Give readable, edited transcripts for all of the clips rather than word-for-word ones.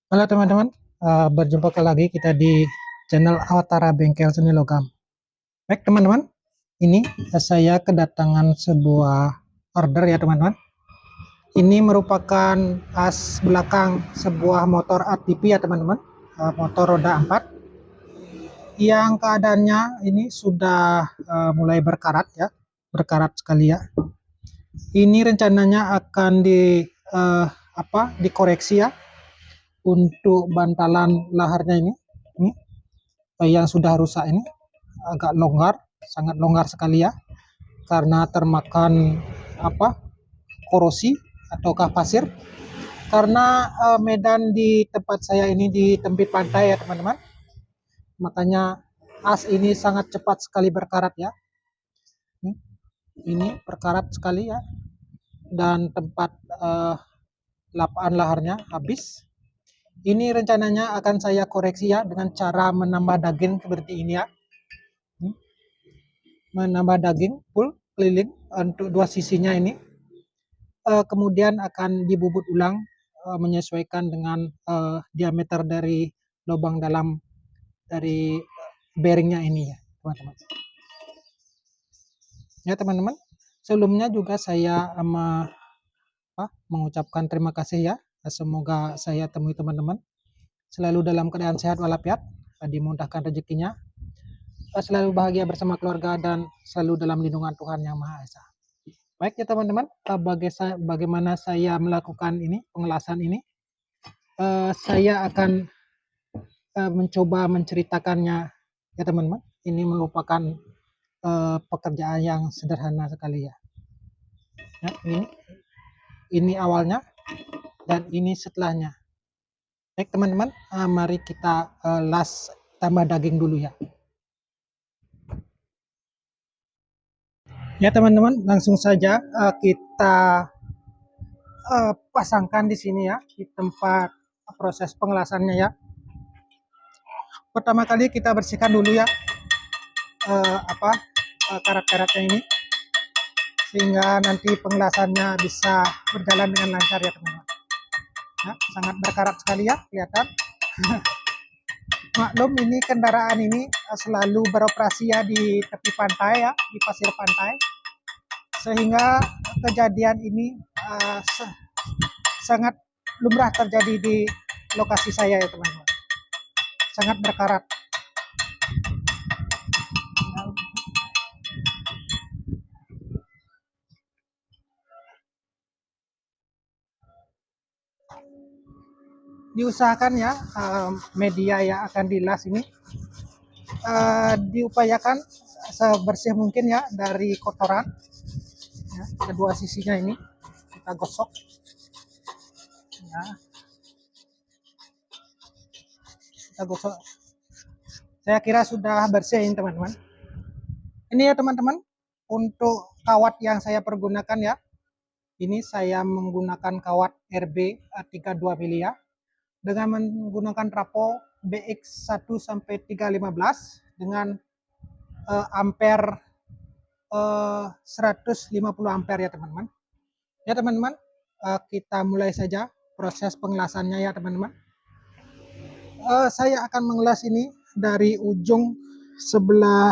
Halo teman-teman, berjumpa lagi kita di channel Awatara Bengkel Seni Logam. Baik teman-teman, ini saya kedatangan sebuah order ya teman-teman. Ini merupakan as belakang sebuah motor ATV ya teman-teman, motor roda 4 yang keadaannya ini sudah mulai berkarat ya, berkarat sekali ya. Ini rencananya akan dikoreksi ya untuk bantalan laharnya ini yang sudah rusak ini agak longgar, sangat longgar sekali ya, karena termakan korosi ataukah pasir. Karena medan di tempat saya ini di tepi pantai ya teman-teman, makanya as ini sangat cepat sekali berkarat ya. Ini berkarat sekali ya, dan tempat lapaan laharnya habis. Ini rencananya akan saya koreksi ya dengan cara menambah daging seperti ini ya. Menambah daging full keliling untuk dua sisinya ini. Kemudian akan dibubut ulang menyesuaikan dengan diameter dari lubang dalam dari bearingnya ini ya teman-teman. Ya teman-teman, sebelumnya juga saya mengucapkan terima kasih ya. Semoga saya temui teman-teman selalu dalam keadaan sehat walafiat, dimudahkan rezekinya, selalu bahagia bersama keluarga, dan selalu dalam lindungan Tuhan Yang Maha Esa. Baik ya teman-teman, bagaimana saya melakukan ini pengelasan ini, saya akan mencoba menceritakannya ya teman-teman. Ini merupakan pekerjaan yang sederhana sekali ya. Ya, ini awalnya dan ini setelahnya. Baik teman-teman, mari kita las tambah daging dulu ya. Ya teman-teman, langsung saja kita pasangkan di sini ya, di tempat proses pengelasannya ya. Pertama kali kita bersihkan dulu ya karat-karatnya ini, sehingga nanti pengelasannya bisa berjalan dengan lancar ya teman-teman. Ya, sangat berkarat sekali ya, kelihatan. Maklum ini kendaraan ini selalu beroperasi ya di tepi pantai ya, di pasir pantai, sehingga kejadian ini sangat lumrah terjadi di lokasi saya ya teman-teman. Sangat berkarat. Diusahakan ya media yang akan dilas ini diupayakan sebersih mungkin ya dari kotoran ya, kedua sisinya ini kita gosok ya, kita gosok. Saya kira sudah bersih ini teman-teman. Ini ya teman-teman, untuk kawat yang saya pergunakan ya, ini saya menggunakan kawat RB 32 mili ya, dengan menggunakan trapo BX 1 sampai 315 dengan ampere 150 ampere ya teman-teman. Ya teman-teman, kita mulai saja proses pengelasannya ya teman-teman. Saya akan mengelas ini dari ujung sebelah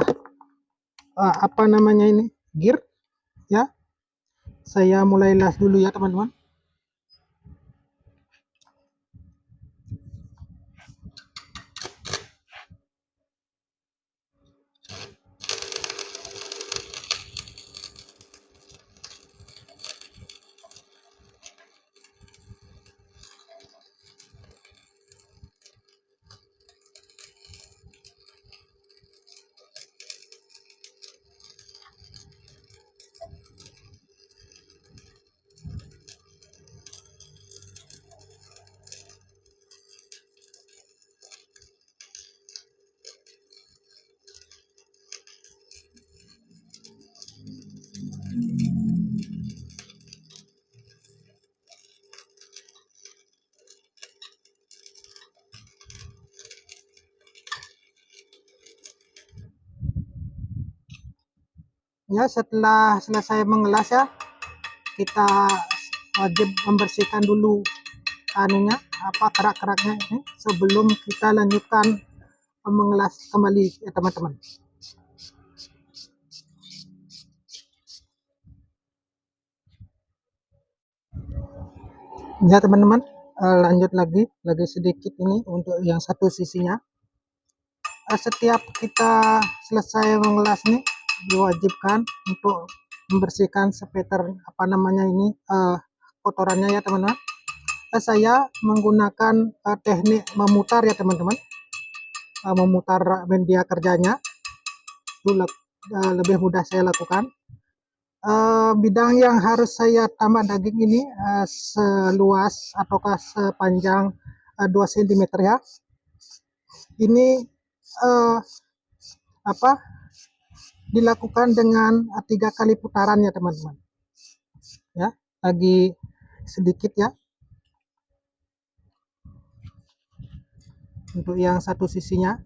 gear ya. Saya mulai las dulu ya teman-teman. Ya, setelah selesai mengelas ya, kita wajib membersihkan dulu anunya kerak-keraknya ini sebelum kita lanjutkan mengelas kembali ya teman-teman. Ya teman-teman, lanjut lagi sedikit ini untuk yang satu sisinya. Setiap kita selesai mengelas nih diwajibkan untuk membersihkan sepeter kotorannya ya teman-teman. Saya menggunakan teknik memutar ya teman-teman, memutar media kerjanya itu lebih mudah saya lakukan. Bidang yang harus saya tambah daging ini seluas ataukah sepanjang 2 cm ya. Ini dilakukan dengan 3 kali putaran ya teman-teman. Ya, lagi sedikit ya. Untuk yang satu sisinya.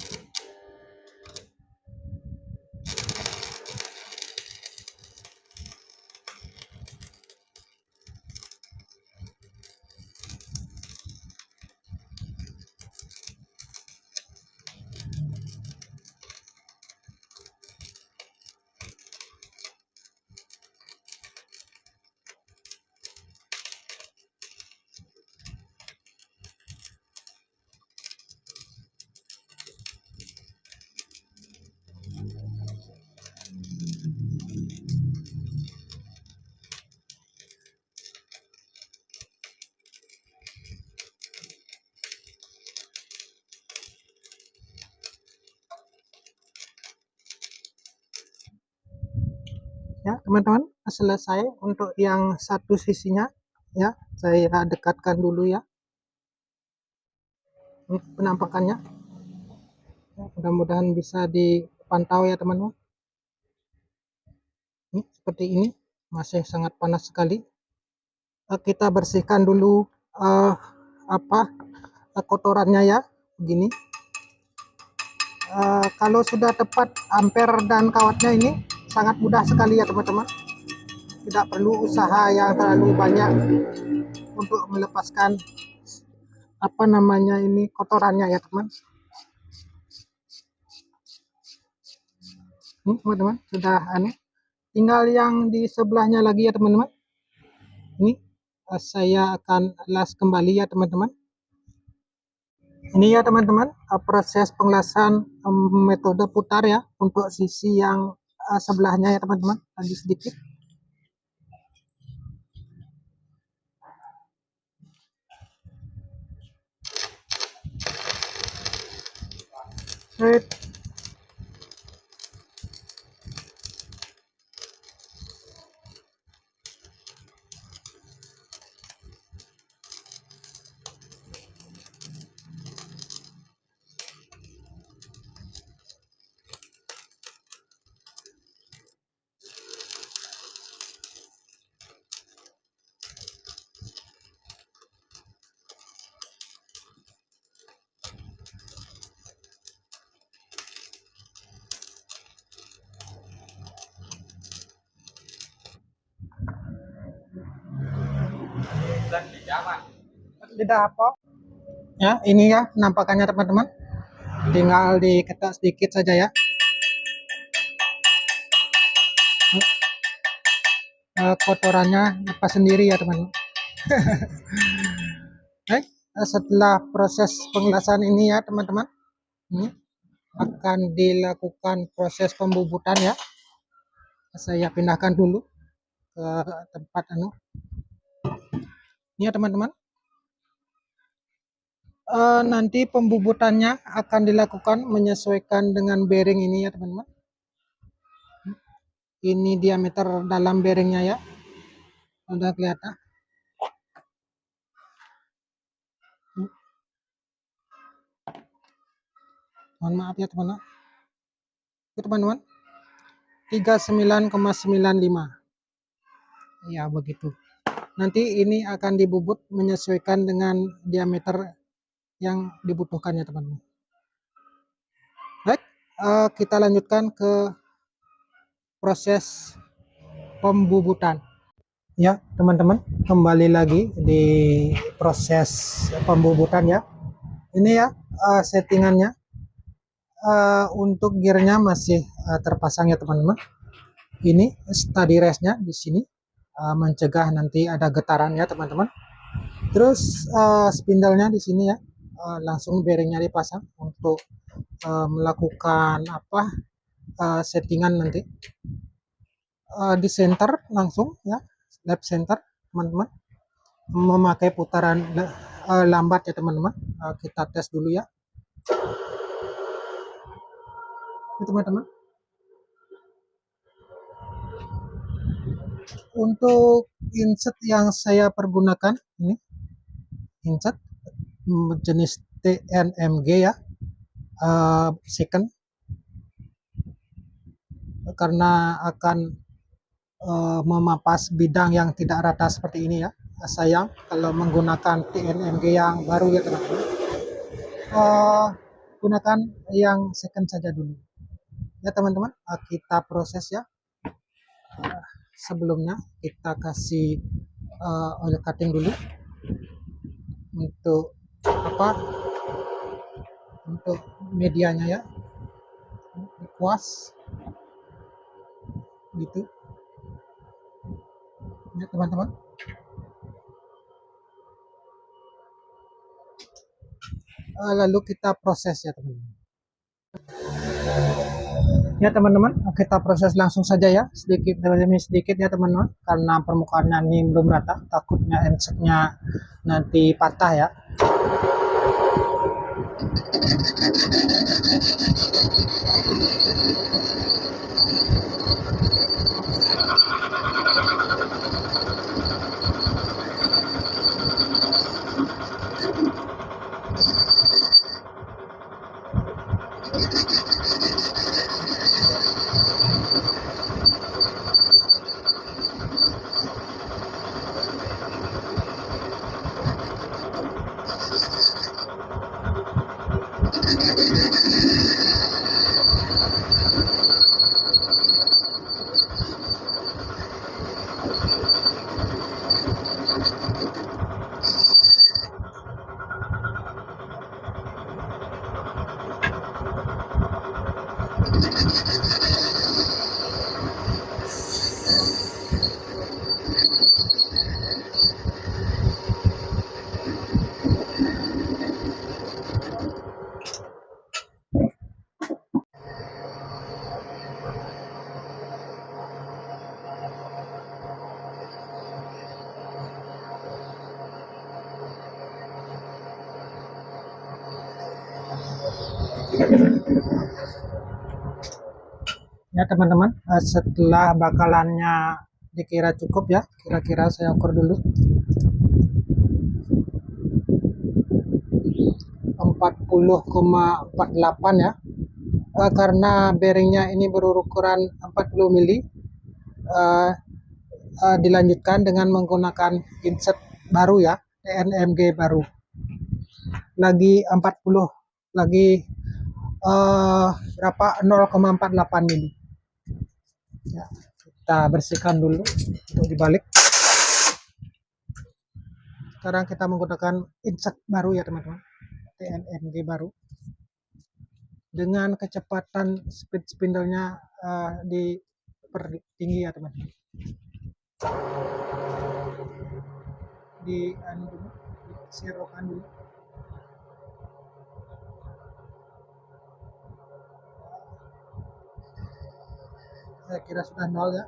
Ya teman-teman, selesai untuk yang satu sisinya ya. Saya dekatkan dulu ya penampakannya. Mudah-mudahan bisa dipantau ya teman-teman. Ini seperti ini, masih sangat panas sekali. Kita bersihkan dulu kotorannya ya, begini. Kalau sudah tepat ampere dan kawatnya ini sangat mudah sekali ya teman-teman. Tidak perlu usaha yang terlalu banyak untuk melepaskan kotorannya ya teman. Ini teman-teman sudah tinggal yang di sebelahnya lagi ya teman-teman. Ini saya akan las kembali ya teman-teman. Ini ya teman-teman, proses pengelasan metode putar ya untuk sisi yang sebelahnya ya teman-teman. Lagi sedikit. Tidak apa ya, ini ya penampakannya teman-teman, tinggal diketak sedikit saja ya. Kotorannya lepas sendiri ya teman-teman. Setelah proses pengelasan ini ya teman-teman, ini akan dilakukan proses pembubutan ya. Saya pindahkan dulu ke tempat ini ya teman-teman. Nanti pembubutannya akan dilakukan menyesuaikan dengan bearing ini ya teman-teman. Ini diameter dalam bearingnya ya, udah kelihatan. Mohon maaf ya teman-teman. Itu teman-teman 39,95 ya, begitu. Nanti ini akan dibubut menyesuaikan dengan diameter yang dibutuhkan ya teman-teman. Baik, kita lanjutkan ke proses pembubutan Ya, teman-teman, kembali lagi di proses pembubutan ya. Ini ya settingannya untuk gearnya masih terpasang ya teman-teman. Ini steady rest-nya di sini mencegah nanti ada getaran ya teman-teman. Terus spindle-nya di sini ya langsung bearingnya dipasang untuk melakukan apa settingan nanti di center langsung ya, lap center teman-teman, memakai putaran lambat ya teman-teman. Kita tes dulu ya. Ini teman-teman, untuk inset yang saya pergunakan ini inset jenis TNMG ya, second, karena akan memapas bidang yang tidak rata seperti ini ya. Sayang kalau menggunakan TNMG yang baru ya teman-teman. Gunakan yang second saja dulu ya teman-teman. Kita proses ya. Sebelumnya kita kasih oil cutting dulu untuk apa, untuk medianya ya, kuas gitu ya teman-teman. Lalu kita proses ya teman-teman. Ya teman-teman, kita proses langsung saja ya, sedikit demi sedikit ya teman-teman, karena permukaannya ini belum rata, takutnya inseknya nanti patah ya. Ya teman-teman, setelah bakalannya dikira cukup ya, kira-kira saya ukur dulu 40,48 ya. Karena bearingnya ini berukuran 40 mili, dilanjutkan dengan menggunakan inset baru ya, TNMG baru, lagi 40, lagi berapa, 0,48 mili ya. Kita bersihkan dulu untuk dibalik. Sekarang kita menggunakan inset baru ya teman-teman, TNMG baru, dengan kecepatan speed spindle-nya dipertinggi ya teman-teman. Di dulu, diserokan dulu. Saya kira sudah 0 ya.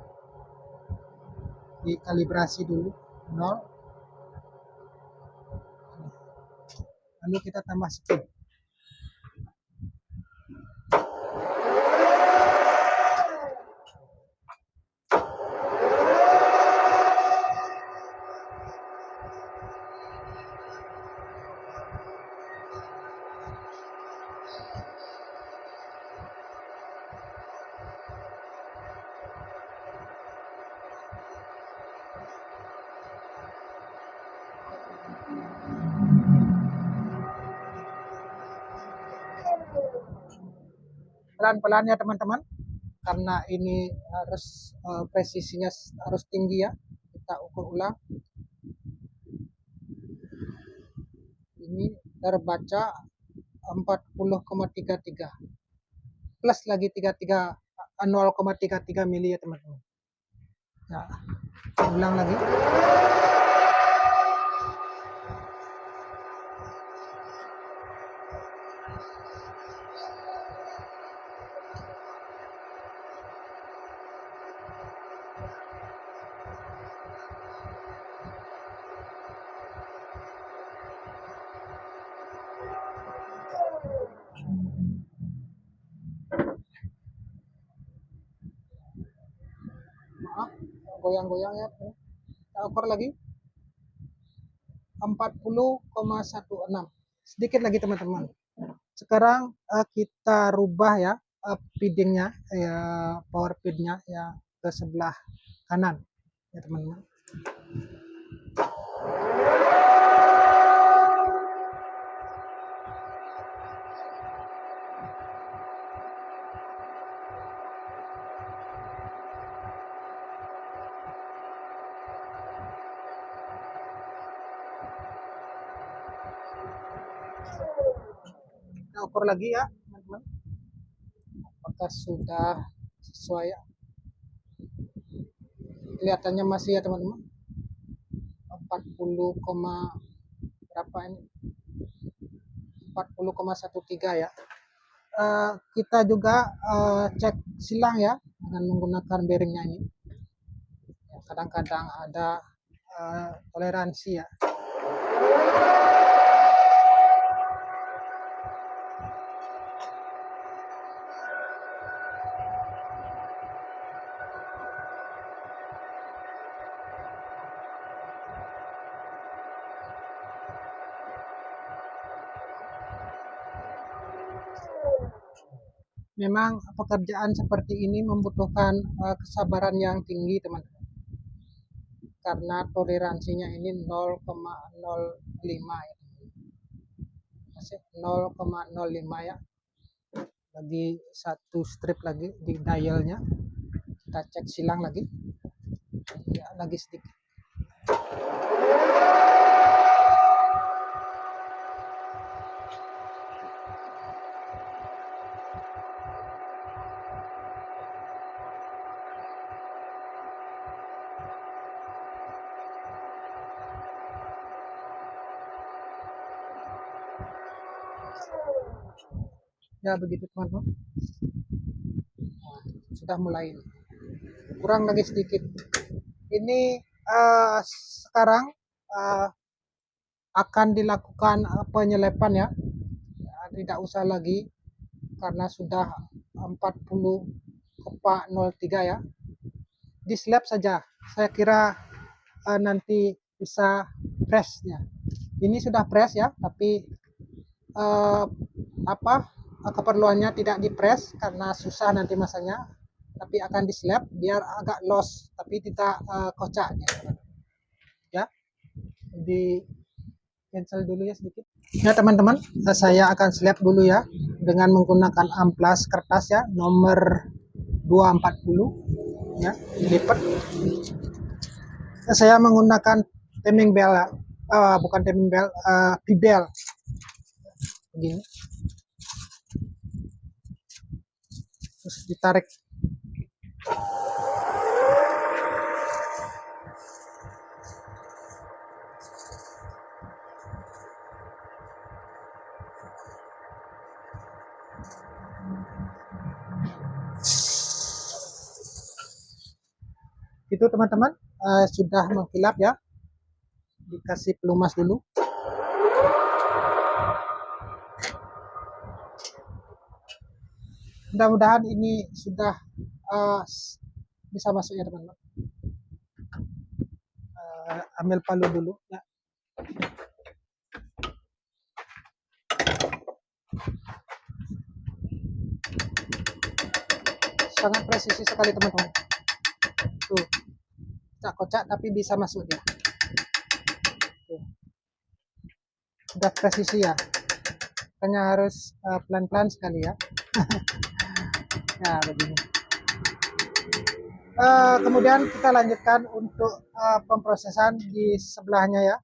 Dikalibrasi dulu 0. Lalu kita tambah speed. Pelan-pelan ya teman-teman, karena ini harus presisinya harus tinggi ya, kita ukur ulang. Ini terbaca 40,33 plus lagi 0,33 mili ya teman-teman. Nah, ulang lagi. Maaf, goyang-goyang ya. Kita ukur lagi 40,16. Sedikit lagi teman-teman. Sekarang kita rubah ya feedingnya, ya power feednya ya ke sebelah kanan ya teman-teman. Kita ukur lagi ya teman-teman, apakah sudah sesuai ya. Kelihatannya masih ya teman-teman, 40, berapa ini, 40,13 ya. Kita juga cek silang ya dengan menggunakan bearingnya ini. Kadang-kadang ada toleransi ya. Memang pekerjaan seperti ini membutuhkan kesabaran yang tinggi teman-teman, karena toleransinya ini 0,05 ya, masih 0,05 ya. Lagi satu strip lagi di dialnya, kita cek silang lagi ya, lagi sedikit. Ya begitu teman-teman. Nah, sudah mulai, kurang lagi sedikit. Ini sekarang akan dilakukan penyelepan ya. Tidak usah lagi karena sudah 40,03 ya. Di slab saja. Saya kira nanti bisa pressnya. Ini sudah press ya, tapi keperluannya tidak di press karena susah nanti masanya, tapi akan di slab biar agak loss tapi tidak kocak ya. Di cancel dulu ya sedikit ya teman-teman. Saya akan slab dulu ya dengan menggunakan amplas kertas ya nomor 240 ya, dilipat. Saya menggunakan timing bell ya, bukan timing bell, P-bell begini, terus ditarik. Itu teman-teman, sudah mengkilap ya, dikasih pelumas dulu. Mudah-mudahan ini sudah bisa masuk ya teman-teman. Ambil palu dulu ya. Sangat presisi sekali teman-teman. Tuh, kocak tapi bisa masuk dia. Tuh. Sudah presisi ya. Hanya harus pelan-pelan sekali ya. Ya begini. Kemudian kita lanjutkan untuk pemprosesan di sebelahnya ya.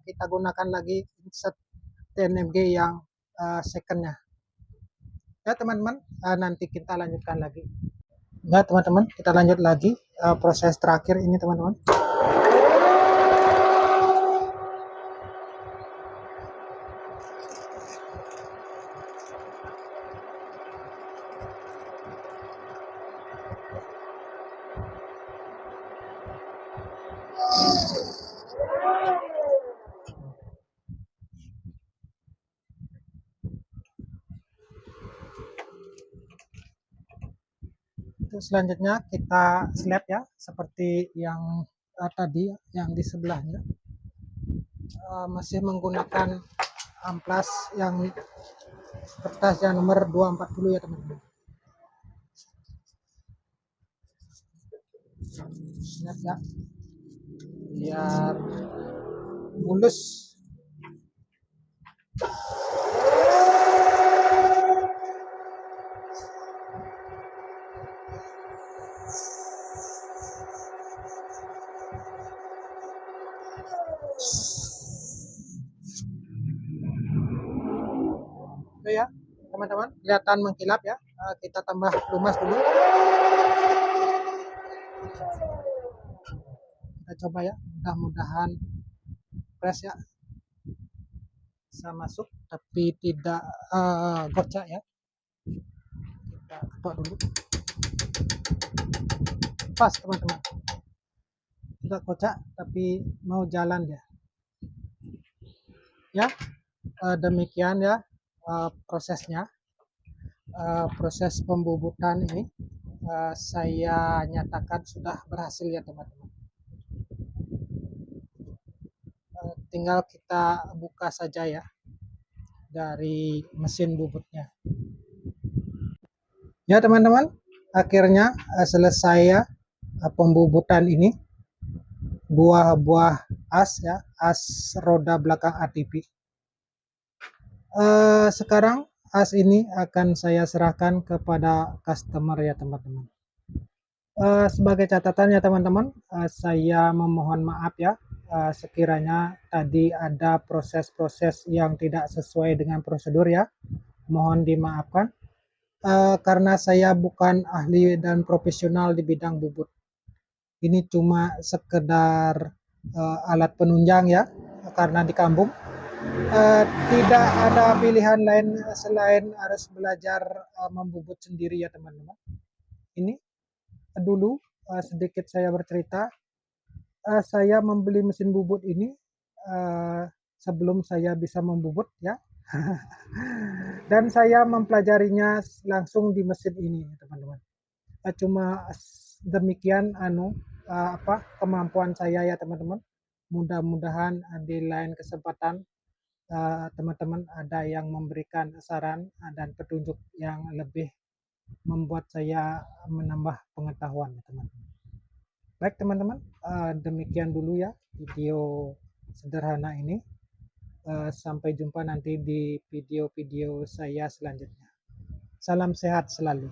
Kita gunakan lagi insert TNMG yang secondnya. Ya teman-teman, nanti kita lanjutkan lagi. Ya teman-teman, kita lanjut lagi proses terakhir ini teman-teman. Untuk selanjutnya kita slab ya, seperti yang tadi yang di sebelahnya. Masih menggunakan amplas yang kertas yang nomor 240 ya teman-teman. Slab ya, biar mulus. Itu ya teman-teman, kelihatan mengkilap ya. Kita tambah lumas dulu. Kita coba ya, mudah-mudahan press ya bisa masuk tapi tidak gocak ya. Kita ketok dulu. Pas teman-teman, tidak kocak tapi mau jalan dia ya. Demikian ya prosesnya, proses pembubutan ini saya nyatakan sudah berhasil ya teman-teman. Tinggal kita buka saja ya dari mesin bubutnya ya teman-teman. Akhirnya selesai ya pembubutan ini, buah-buah as ya, as roda belakang ATV. Sekarang as ini akan saya serahkan kepada customer ya teman-teman. Sebagai catatan ya teman-teman, saya memohon maaf ya sekiranya tadi ada proses-proses yang tidak sesuai dengan prosedur ya. Mohon dimaafkan karena saya bukan ahli dan profesional di bidang bubut. Ini cuma sekedar alat penunjang ya, karena di kampung tidak ada pilihan lain selain harus belajar membubut sendiri ya teman-teman. Ini dulu sedikit saya bercerita, saya membeli mesin bubut ini sebelum saya bisa membubut ya. Dan saya mempelajarinya langsung di mesin ini teman-teman. Cuma demikian kemampuan saya ya teman-teman. Mudah-mudahan di lain kesempatan teman-teman ada yang memberikan saran dan petunjuk yang lebih membuat saya menambah pengetahuan teman-teman. Baik teman-teman, demikian dulu ya video sederhana ini. Sampai jumpa nanti di video-video saya selanjutnya. Salam sehat selalu.